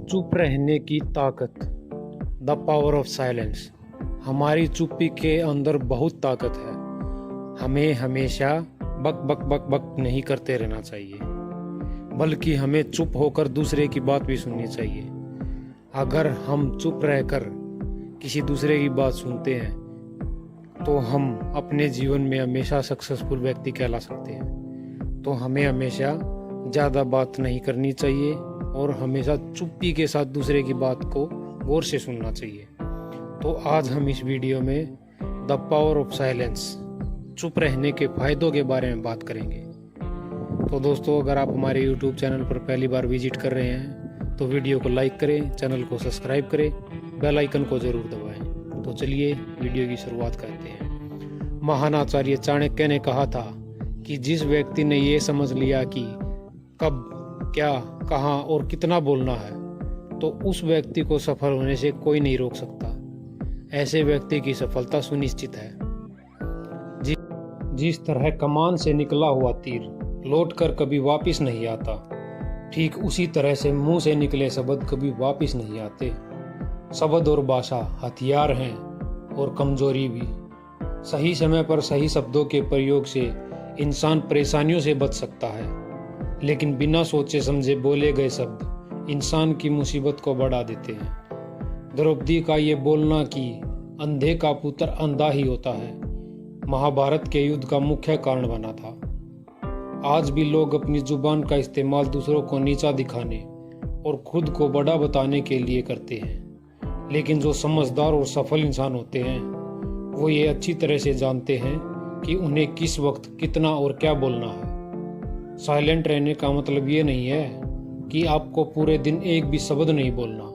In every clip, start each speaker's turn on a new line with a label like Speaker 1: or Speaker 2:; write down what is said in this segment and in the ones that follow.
Speaker 1: चुप रहने की ताकत, द पावर ऑफ साइलेंस। हमारी चुप्पी के अंदर बहुत ताकत है। हमें हमेशा बक बक बक बक नहीं करते रहना चाहिए, बल्कि हमें चुप होकर दूसरे की बात भी सुननी चाहिए। अगर हम चुप रहकर किसी दूसरे की बात सुनते हैं तो हम अपने जीवन में हमेशा सक्सेसफुल व्यक्ति कहला सकते हैं। तो हमें हमेशा ज़्यादा बात नहीं करनी चाहिए और हमेशा चुप्पी के साथ दूसरे की बात को गौर से सुनना चाहिए। तो आज हम इस वीडियो में द पावर ऑफ साइलेंस, चुप रहने के फ़ायदों के बारे में बात करेंगे। तो दोस्तों, अगर आप हमारे YouTube चैनल पर पहली बार विजिट कर रहे हैं तो वीडियो को लाइक करें, चैनल को सब्सक्राइब करें, बेल आइकन को ज़रूर दबाएं। तो चलिए वीडियो की शुरुआत करते हैं। महान आचार्य चाणक्य ने कहा था कि जिस व्यक्ति ने ये समझ लिया कि कब, क्या, कहाँ और कितना बोलना है, तो उस व्यक्ति को सफल होने से कोई नहीं रोक सकता। ऐसे व्यक्ति की सफलता सुनिश्चित है। जिस तरह कमान से निकला हुआ तीर लौटकर कभी वापस नहीं आता, ठीक उसी तरह से मुंह से निकले शब्द कभी वापस नहीं आते। शब्द और भाषा हथियार हैं और कमजोरी भी। सही समय पर सही शब्दों के प्रयोग से इंसान परेशानियों से बच सकता है, लेकिन बिना सोचे समझे बोले गए शब्द इंसान की मुसीबत को बढ़ा देते हैं। द्रौपदी का ये बोलना कि अंधे का पुत्र अंधा ही होता है, महाभारत के युद्ध का मुख्य कारण बना था। आज भी लोग अपनी जुबान का इस्तेमाल दूसरों को नीचा दिखाने और खुद को बड़ा बताने के लिए करते हैं, लेकिन जो समझदार और सफल इंसान होते हैं वो ये अच्छी तरह से जानते हैं कि उन्हें किस वक्त कितना और क्या बोलना है। साइलेंट रहने का मतलब ये नहीं है कि आपको पूरे दिन एक भी शब्द नहीं बोलना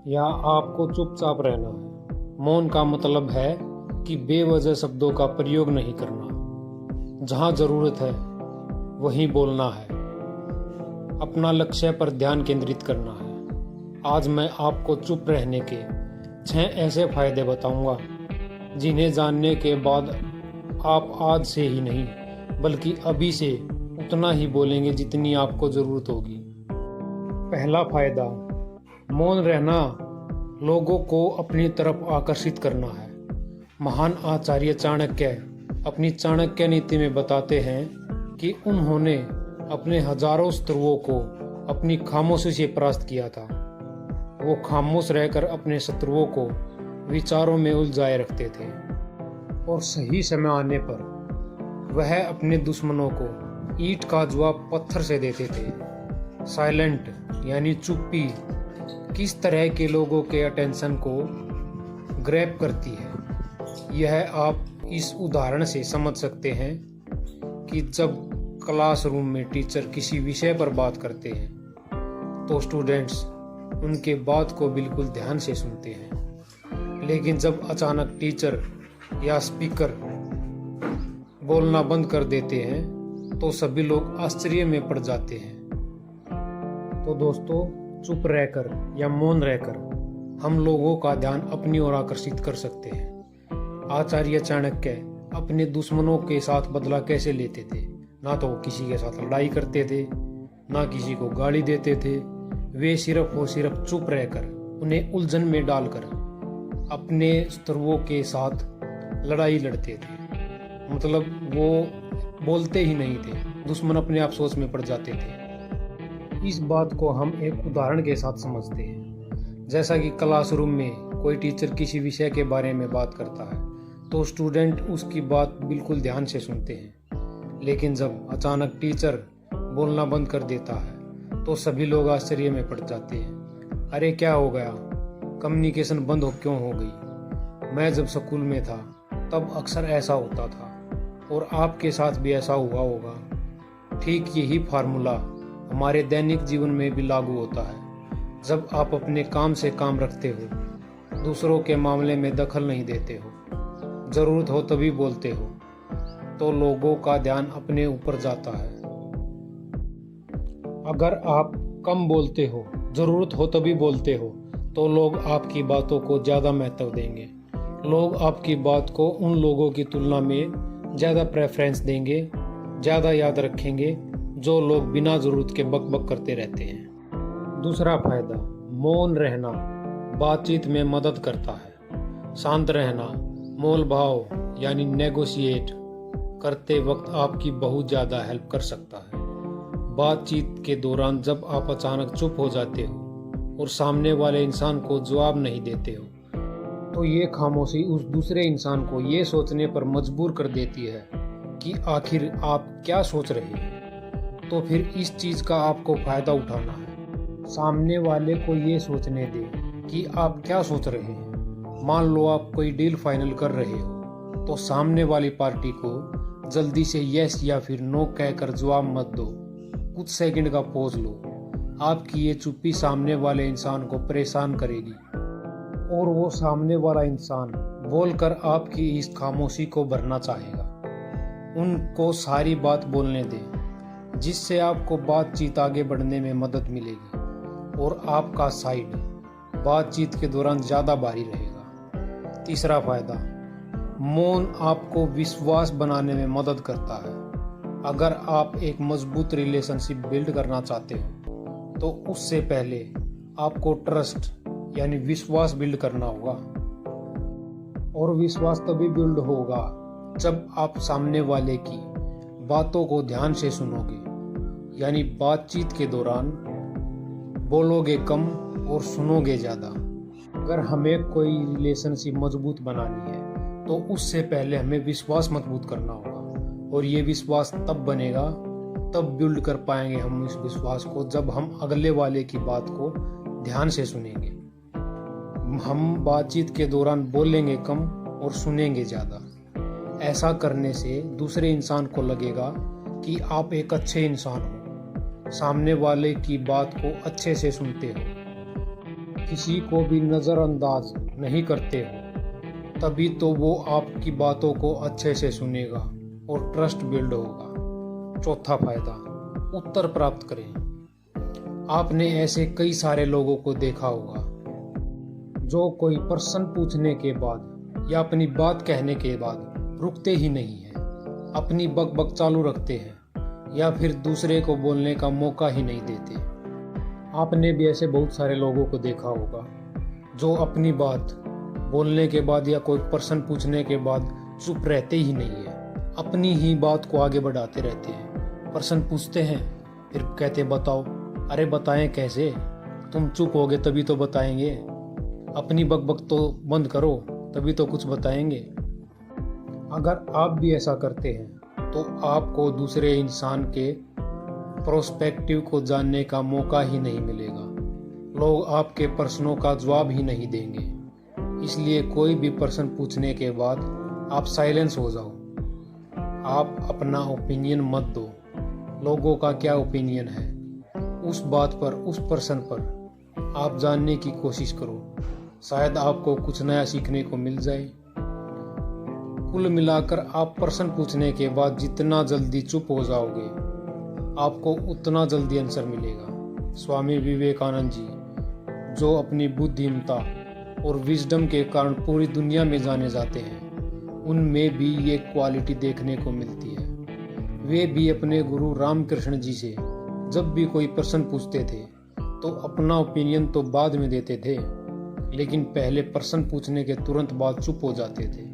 Speaker 1: या आपको चुपचाप रहना है। मौन का मतलब है कि बेवजह शब्दों का प्रयोग नहीं करना। जहाँ जरूरत है वहीं बोलना है। अपना लक्ष्य पर ध्यान केंद्रित करना है। आज मैं आपको चुप रहने के 6 ऐसे फायदे बताऊंगा जिन्हें जानने के बाद आप आज से ही नहीं बल्कि अभी से उतना ही बोलेंगे जितनी आपको जरूरत होगी। पहला फायदा, मौन रहना लोगों को अपनी तरफ आकर्षित करना है। महान आचार्य चाणक्य अपनी चाणक्य नीति में बताते हैं कि उन्होंने अपने हजारों शत्रुओं को अपनी खामोशी से परास्त किया था। वो खामोश रहकर अपने शत्रुओं को विचारों में उलझाए रखते थे और सही समय आने पर वह अपने दुश्मनों को ईंट का जवाब पत्थर से देते थे। साइलेंट यानी चुप्पी किस तरह के लोगों के अटेंशन को ग्रैब करती है, यह आप इस उदाहरण से समझ सकते हैं कि जब क्लासरूम में टीचर किसी विषय पर बात करते हैं तो स्टूडेंट्स उनके बात को बिल्कुल ध्यान से सुनते हैं, लेकिन जब अचानक टीचर या स्पीकर बोलना बंद कर देते हैं तो सभी लोग आश्चर्य में पड़ जाते हैं। तो दोस्तों, चुप रहकर या मौन रहकर हम लोगों का ध्यान अपनी ओर आकर्षित कर सकते हैं। आचार्य चाणक्य अपने दुश्मनों के साथ बदला कैसे लेते थे? ना तो वो किसी के साथ लड़ाई करते थे, ना किसी को गाली देते थे। वे सिर्फ और सिर्फ चुप रहकर उन्हें उलझन में डालकर अपने शत्रुओं के साथ लड़ाई लड़ते थे। मतलब वो बोलते ही नहीं थे, दुश्मन अपने आप सोच में पड़ जाते थे। इस बात को हम एक उदाहरण के साथ समझते हैं। जैसा कि क्लासरूम में कोई टीचर किसी विषय के बारे में बात करता है तो स्टूडेंट उसकी बात बिल्कुल ध्यान से सुनते हैं, लेकिन जब अचानक टीचर बोलना बंद कर देता है तो सभी लोग आश्चर्य में पड़ जाते हैं। अरे क्या हो गया? कम्युनिकेशन बंद क्यों हो गई? मैं जब स्कूल में था तब अक्सर ऐसा होता था और आपके साथ भी ऐसा हुआ होगा। ठीक यही फार्मूला हमारे दैनिक जीवन में भी लागू होता है। जब आप अपने काम से काम रखते हो, दूसरों के मामले में दखल नहीं देते हो, जरूरत हो तभी बोलते हो, तो लोगों का ध्यान अपने ऊपर जाता है। अगर आप कम बोलते हो, जरूरत हो तभी बोलते हो, तो लोग आपकी बातों को ज़्यादा महत्व देंगे। लोग आपकी बात को उन लोगों की तुलना में ज़्यादा प्रेफरेंस देंगे, ज़्यादा याद रखेंगे जो लोग बिना ज़रूरत के बक बक करते रहते हैं। दूसरा फायदा, मौन रहना बातचीत में मदद करता है। शांत रहना मोल भाव यानी नेगोशिएट करते वक्त आपकी बहुत ज़्यादा हेल्प कर सकता है। बातचीत के दौरान जब आप अचानक चुप हो जाते हो और सामने वाले इंसान को जवाब नहीं देते हो तो ये खामोशी उस दूसरे इंसान को ये सोचने पर मजबूर कर देती है कि आखिर आप क्या सोच रहे हैं। तो फिर इस चीज़ का आपको फ़ायदा उठाना है। सामने वाले को ये सोचने दें कि आप क्या सोच रहे हैं। मान लो आप कोई डील फाइनल कर रहे हो तो सामने वाली पार्टी को जल्दी से यस या फिर नो कहकर जवाब मत दो। कुछ सेकंड का पॉज लो। आपकी ये चुप्पी सामने वाले इंसान को परेशान करेगी और वो सामने वाला इंसान बोलकर आपकी इस खामोशी को भरना चाहेगा। उनको सारी बात बोलने दें जिससे आपको बातचीत आगे बढ़ने में मदद मिलेगी और आपका साइड बातचीत के दौरान ज़्यादा भारी रहेगा। तीसरा फायदा, मौन आपको विश्वास बनाने में मदद करता है। अगर आप एक मजबूत रिलेशनशिप बिल्ड करना चाहते हो तो उससे पहले आपको ट्रस्ट यानी विश्वास बिल्ड करना होगा। और विश्वास तभी बिल्ड होगा जब आप सामने वाले की बातों को ध्यान से सुनोगे, यानी बातचीत के दौरान बोलोगे कम और सुनोगे ज़्यादा। अगर हमें कोई रिलेशनशिप मजबूत बनानी है तो उससे पहले हमें विश्वास मजबूत करना होगा और ये विश्वास तब बनेगा, तब बिल्ड कर पाएंगे हम इस विश्वास को जब हम अगले वाले की बात को ध्यान से सुनेंगे। हम बातचीत के दौरान बोलेंगे कम और सुनेंगे ज़्यादा। ऐसा करने से दूसरे इंसान को लगेगा कि आप एक अच्छे इंसान हो, सामने वाले की बात को अच्छे से सुनते हो, किसी को भी नज़रअंदाज नहीं करते हो, तभी तो वो आपकी बातों को अच्छे से सुनेगा और ट्रस्ट बिल्ड होगा। चौथा फायदा, उत्तर प्राप्त करें। आपने ऐसे कई सारे लोगों को देखा होगा जो कोई प्रश्न पूछने के बाद या अपनी बात कहने के बाद रुकते ही नहीं है, अपनी बकबक चालू रखते हैं या फिर दूसरे को बोलने का मौका ही नहीं देते। आपने भी ऐसे बहुत सारे लोगों को देखा होगा जो अपनी बात बोलने के बाद या कोई प्रश्न पूछने के बाद चुप रहते ही नहीं है, अपनी ही बात को आगे बढ़ाते रहते हैं। प्रश्न पूछते हैं फिर कहते बताओ। अरे बताएं कैसे, तुम चुप होगे तभी तो बताएंगे। अपनी बकबक तो बंद करो तभी तो कुछ बताएंगे। अगर आप भी ऐसा करते हैं तो आपको दूसरे इंसान के प्रोस्पेक्टिव को जानने का मौका ही नहीं मिलेगा। लोग आपके प्रश्नों का जवाब ही नहीं देंगे। इसलिए कोई भी प्रश्न पूछने के बाद आप साइलेंस हो जाओ। आप अपना ओपिनियन मत दो। लोगों का क्या ओपिनियन है उस बात पर, उस प्रश्न पर आप जानने की कोशिश करो। शायद आपको कुछ नया सीखने को मिल जाए। कुल मिलाकर आप प्रश्न पूछने के बाद जितना जल्दी चुप हो जाओगे आपको उतना जल्दी आंसर मिलेगा। स्वामी विवेकानंद जी, जो अपनी बुद्धिमत्ता और विजडम के कारण पूरी दुनिया में जाने जाते हैं, उनमें भी ये क्वालिटी देखने को मिलती है। वे भी अपने गुरु रामकृष्ण जी से जब भी कोई प्रश्न पूछते थे तो अपना ओपिनियन तो बाद में देते थे, लेकिन पहले प्रश्न पूछने के तुरंत बाद चुप हो जाते थे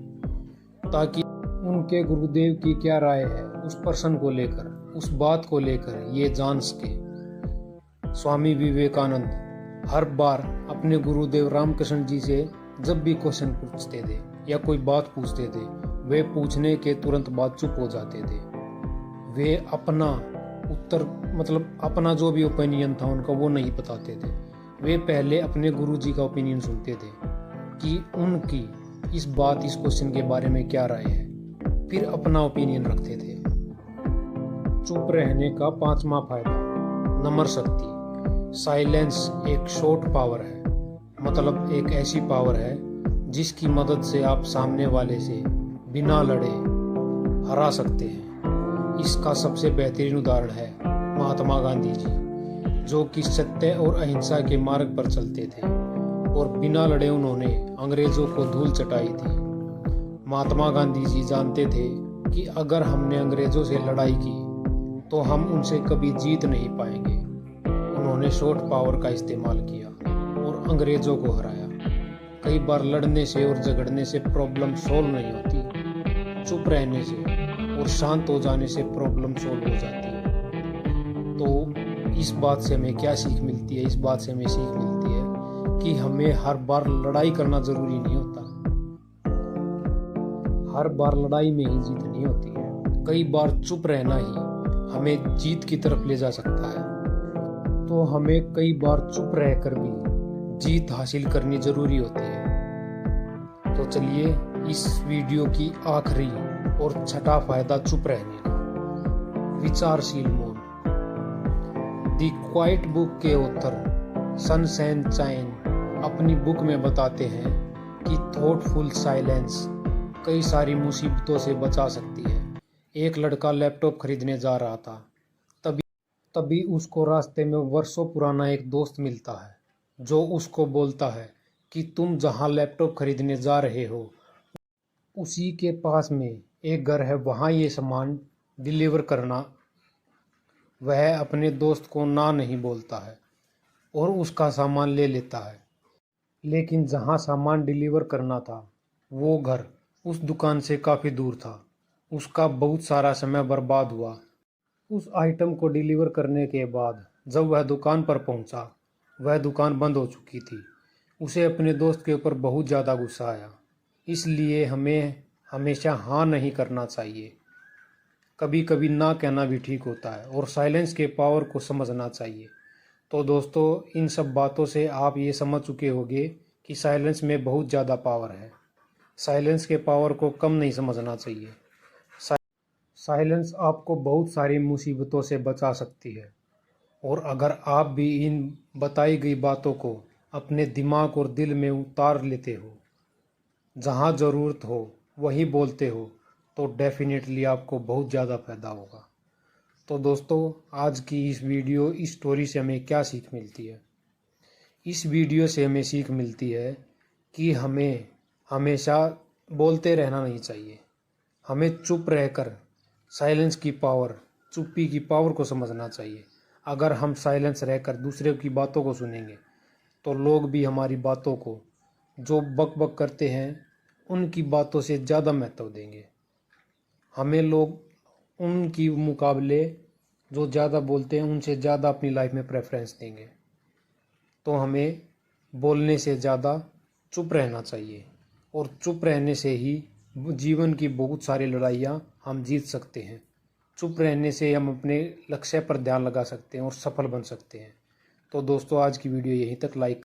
Speaker 1: ताकि उनके गुरुदेव की क्या राय है उस प्रश्न को लेकर, उस बात को लेकर ये जान सके। स्वामी विवेकानंद हर बार अपने गुरुदेव रामकृष्ण जी से जब भी क्वेश्चन पूछते थे या कोई बात पूछते थे, वे पूछने के तुरंत बाद चुप हो जाते थे। वे अपना उत्तर अपना जो भी ओपिनियन था उनका वो नहीं बताते थे। वे पहले अपने गुरु जी का ओपिनियन सुनते थे कि उनकी इस क्वेश्चन के बारे में क्या राय है, फिर अपना ओपिनियन रखते थे। चुप रहने का पांचवा फायदा, नम्र शक्ति। साइलेंस एक शॉर्ट पावर है, मतलब एक ऐसी पावर है जिसकी मदद से आप सामने वाले से बिना लड़े हरा सकते हैं। इसका सबसे बेहतरीन उदाहरण है महात्मा गांधी जी, जो कि सत्य और अहिंसा के मार्ग पर चलते थे और बिना लड़े उन्होंने अंग्रेजों को धूल चटाई थी। महात्मा गांधी जी जानते थे कि अगर हमने अंग्रेजों से लड़ाई की तो हम उनसे कभी जीत नहीं पाएंगे। उन्होंने शॉर्ट पावर का इस्तेमाल किया अंग्रेजों को हराया। कई बार लड़ने से और झगड़ने से प्रॉब्लम सॉल्व नहीं होती, चुप रहने से और शांत हो जाने से प्रॉब्लम सॉल्व हो जाती है। तो इस बात से हमें क्या सीख मिलती है? इस बात से हमें सीख मिलती है कि हमें हर बार लड़ाई करना जरूरी नहीं होता, हर बार लड़ाई में ही जीत नहीं होती है। कई बार चुप रहना ही हमें जीत की तरफ ले जा सकता है। तो हमें कई बार चुप रहकर भी जीत हासिल करनी जरूरी होती है। तो चलिए इस वीडियो की आखिरी और छठा फायदा चुप रहने का, विचारशील मौन। द क्वाइट बुक के ऑथर सनशाइन चाइन अपनी बुक में बताते हैं कि थॉटफुल साइलेंस कई सारी मुसीबतों से बचा सकती है। एक लड़का लैपटॉप खरीदने जा रहा था, तभी उसको रास्ते में वर्षों पुराना एक दोस्त मिलता है, जो उसको बोलता है कि तुम जहां लैपटॉप खरीदने जा रहे हो उसी के पास में एक घर है, वहां ये सामान डिलीवर करना। वह अपने दोस्त को ना नहीं बोलता है और उसका सामान ले लेता है। लेकिन जहां सामान डिलीवर करना था वो घर उस दुकान से काफ़ी दूर था। उसका बहुत सारा समय बर्बाद हुआ। उस आइटम को डिलीवर करने के बाद जब वह दुकान पर पहुंचा, वह दुकान बंद हो चुकी थी। उसे अपने दोस्त के ऊपर बहुत ज़्यादा गुस्सा आया। इसलिए हमें हमेशा हाँ नहीं करना चाहिए, कभी कभी ना कहना भी ठीक होता है और साइलेंस के पावर को समझना चाहिए। तो दोस्तों, इन सब बातों से आप ये समझ चुके होंगे कि साइलेंस में बहुत ज़्यादा पावर है। साइलेंस के पावर को कम नहीं समझना चाहिए। साइलेंस आपको बहुत सारी मुसीबतों से बचा सकती है। और अगर आप भी इन बताई गई बातों को अपने दिमाग और दिल में उतार लेते हो, जहाँ ज़रूरत हो वहीं बोलते हो, तो डेफिनेटली आपको बहुत ज़्यादा फायदा होगा। तो दोस्तों, आज की इस वीडियो इस स्टोरी से हमें क्या सीख मिलती है? इस वीडियो से हमें सीख मिलती है कि हमें हमेशा बोलते रहना नहीं चाहिए। हमें चुप रहकर साइलेंस की पावर, चुप्पी की पावर को समझना चाहिए। अगर हम साइलेंस रहकर दूसरे की बातों को सुनेंगे तो लोग भी हमारी बातों को, जो बक बक करते हैं, उनकी बातों से ज़्यादा महत्व देंगे। हमें लोग उनकी मुकाबले जो ज़्यादा बोलते हैं उनसे ज़्यादा अपनी लाइफ में प्रेफरेंस देंगे। तो हमें बोलने से ज़्यादा चुप रहना चाहिए और चुप रहने से ही जीवन की बहुत सारी लड़ाइयाँ हम जीत सकते हैं। चुप रहने से हम अपने लक्ष्य पर ध्यान लगा सकते हैं और सफल बन सकते हैं। तो दोस्तों, आज की वीडियो यहीं तक। लाइक